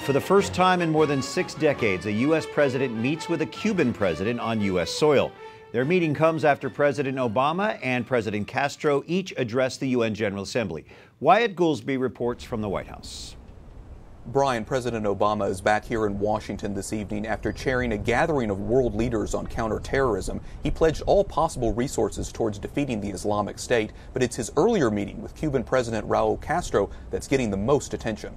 For the first time in more than 6 decades, a U.S. president meets with a Cuban president on U.S. soil. Their meeting comes after President Obama and President Castro each addressed the UN General Assembly. Wyatt Goolsby reports from the White House. Brian, President Obama is back here in Washington this evening after chairing a gathering of world leaders on counterterrorism. He pledged all possible resources towards defeating the Islamic State, but it's his earlier meeting with Cuban President Raul Castro that's getting the most attention.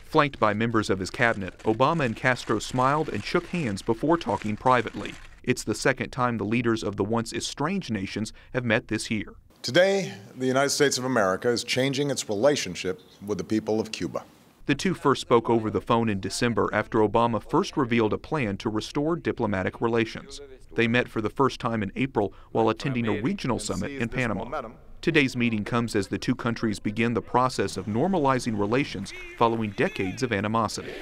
Flanked by members of his cabinet, Obama and Castro smiled and shook hands before talking privately. It's the second time the leaders of the once estranged nations have met this year. Today, the United States of America is changing its relationship with the people of Cuba. The two first spoke over the phone in December after Obama first revealed a plan to restore diplomatic relations. They met for the first time in April while attending a regional summit in Panama. Today's meeting comes as the two countries begin the process of normalizing relations following decades of animosity.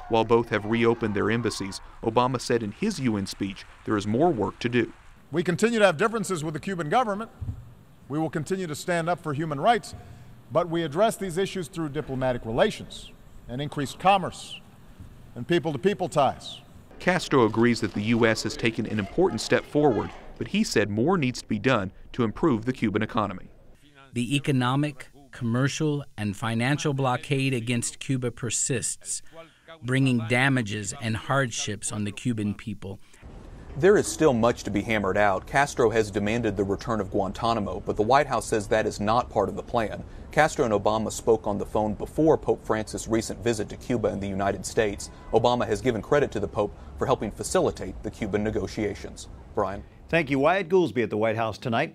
While both have reopened their embassies, Obama said in his UN speech there is more work to do. We continue to have differences with the Cuban government. We will continue to stand up for human rights, but we address these issues through diplomatic relations and increased commerce and people-to-people ties. Castro agrees that the U.S. has taken an important step forward, but he said more needs to be done to improve the Cuban economy. The economic, commercial, and financial blockade against Cuba persists, bringing damages and hardships on the Cuban people. There is still much to be hammered out. Castro has demanded the return of Guantanamo, but the White House says that is not part of the plan. Castro and Obama spoke on the phone before Pope Francis' recent visit to Cuba and the United States. Obama has given credit to the Pope for helping facilitate the Cuban negotiations. Brian. Thank you, Wyatt Goolsby at the White House tonight.